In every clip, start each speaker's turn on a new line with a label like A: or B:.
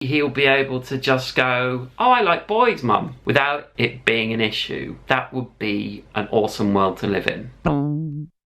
A: he'll be able to just go, oh, I like boys, mum, without it being an issue. That would be an awesome world to live in.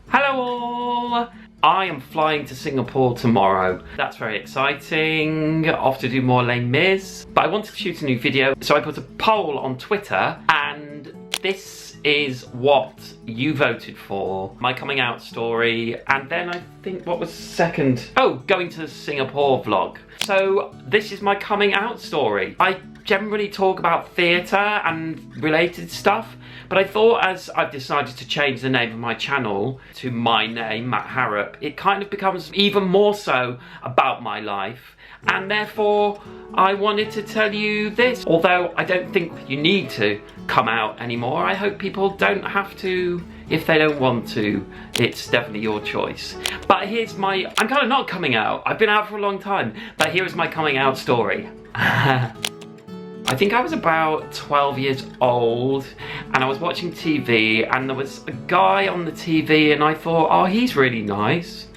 A: Hello all! I am flying to Singapore tomorrow. That's very exciting. Off to do more Les Mis. But I wanted to shoot a new video, so I put a poll on Twitter, and this is what you voted for. My coming out story, and then I think, what was second? Oh, going to Singapore vlog. So this is my coming out story. I generally talk about theatre and related stuff, but I thought, as I've decided to change the name of my channel to my name, Matt Harrop, it kind of becomes even more so about my life, and therefore I wanted to tell you this. Although I don't think you need to come out anymore, I hope people don't have to if they don't want to. It's definitely your choice. But here's my, I'm kind of not coming out, I've been out for a long time, but here is my coming out story. I think I was about 12 years old, and I was watching TV, and there was a guy on the TV, and I thought, oh, he's really nice.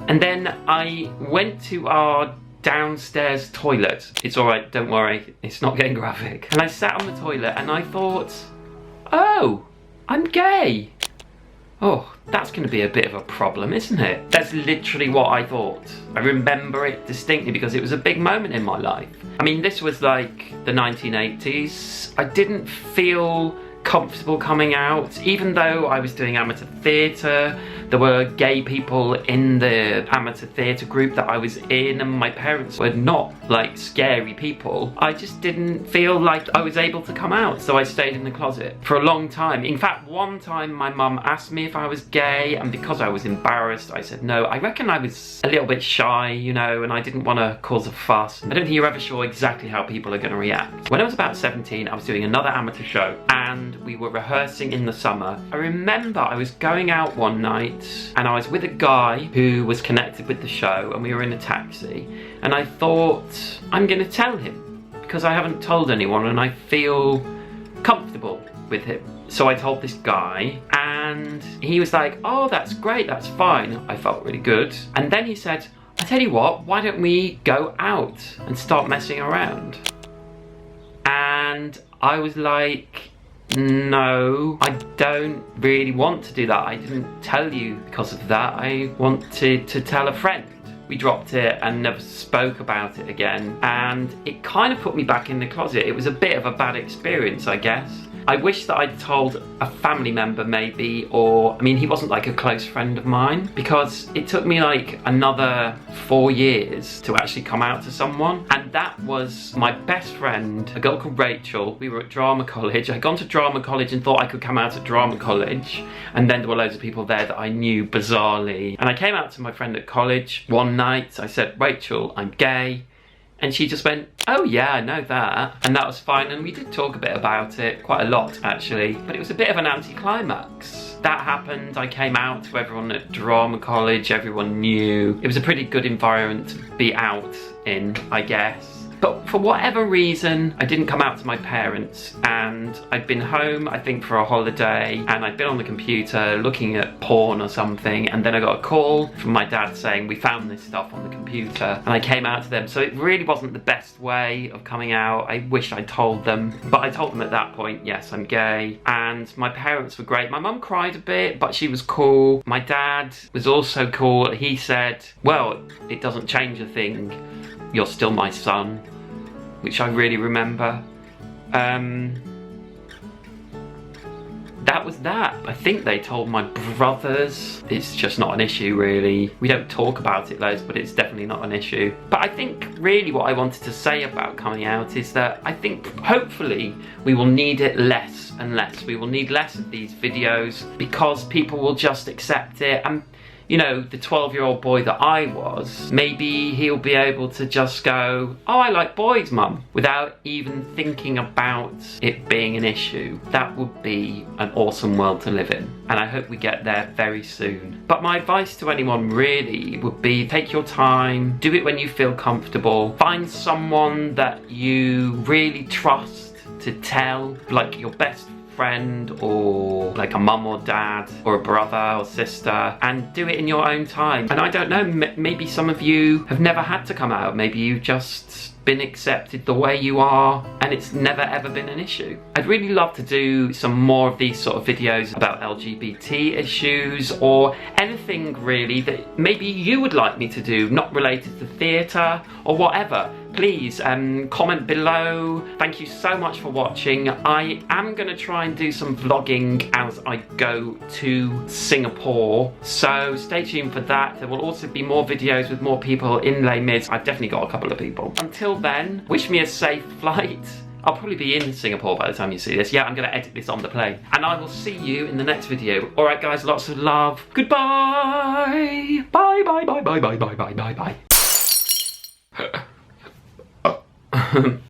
A: And then I went to our downstairs toilet. It's alright, don't worry, it's not getting graphic. And I sat on the toilet and I thought, oh, I'm gay. Oh, that's going to be a bit of a problem, isn't it? That's literally what I thought. I remember it distinctly because it was a big moment in my life. I mean, this was like the 1980s. I didn't feel comfortable coming out, even though I was doing amateur theatre. There were gay people in the amateur theatre group that I was in, and my parents were not like scary people. I just didn't feel like I was able to come out, so I stayed in the closet for a long time. In fact, one time my mum asked me if I was gay, and because I was embarrassed, I said no. I reckon I was a little bit shy, you know, and I didn't want to cause a fuss. I don't think you're ever sure exactly how people are going to react. When I was about 17, I was doing another amateur show, and we were rehearsing in the summer. I remember I was going out one night, and I was with a guy who was connected with the show, and we were in a taxi, and I thought, I'm gonna tell him because I haven't told anyone and I feel comfortable with him. So I told this guy, and he was like, oh, that's great, that's fine. I felt really good. And then he said, I tell you what, why don't we go out and start messing around? And I was like, no, I don't really want to do that. I didn't tell you because of that. I wanted to tell a friend. We dropped it and never spoke about it again, and it kind of put me back in the closet. It was a bit of a bad experience, I guess. I wish that I'd told a family member maybe, or, I mean, he wasn't like a close friend of mine, because it took me like another 4 years to actually come out to someone, and that was my best friend, a girl called Rachel. We were at drama college. I'd gone to drama college and thought I could come out at drama college, and then there were loads of people there that I knew bizarrely. And I came out to my friend at college one night. I said, Rachel, I'm gay. And she just went, oh yeah, I know that. And that was fine, and we did talk a bit about it, quite a lot actually, but it was a bit of an anticlimax. That happened, I came out to everyone at drama college, everyone knew. It was a pretty good environment to be out in, I guess. But for whatever reason, I didn't come out to my parents, and I'd been home, I think, for a holiday, and I'd been on the computer looking at porn or something, and then I got a call from my dad saying, we found this stuff on the computer, and I came out to them. So it really wasn't the best way of coming out. I wish I'd told them, but I told them at that point, yes, I'm gay, and my parents were great. My mum cried a bit, but she was cool. My dad was also cool. He said, well, it doesn't change a thing. You're still my son. Which I really remember. That was that. I think they told my brothers. It's just not an issue, really. We don't talk about it loads, but it's definitely not an issue. But I think really what I wanted to say about coming out is that I think hopefully we will need it less and less. We will need less of these videos because people will just accept it. And you know, the 12-year-old boy that I was, maybe he'll be able to just go, oh, I like boys, mum, without even thinking about it being an issue. That would be an awesome world to live in, and I hope we get there very soon. But my advice to anyone really would be, take your time, do it when you feel comfortable, find someone that you really trust to tell, like your best friend or like a mum or dad or a brother or sister, and do it in your own time. And I don't know, maybe some of you have never had to come out. Maybe you just been accepted the way you are, and it's never ever been an issue. I'd really love to do some more of these sort of videos about LGBT issues, or anything really that maybe you would like me to do, not related to theatre or whatever. Please comment below. Thank you so much for watching. I am going to try and do some vlogging as I go to Singapore, so stay tuned for that. There will also be more videos with more people in Les Mis. I've definitely got a couple of people. Until then, wish me a safe flight. I'll probably be in Singapore by the time you see this. Yeah, I'm going to edit this on the plane. And I will see you in the next video. Alright guys, lots of love. Goodbye! Bye, bye, bye, bye, bye, bye, bye, bye, bye, bye.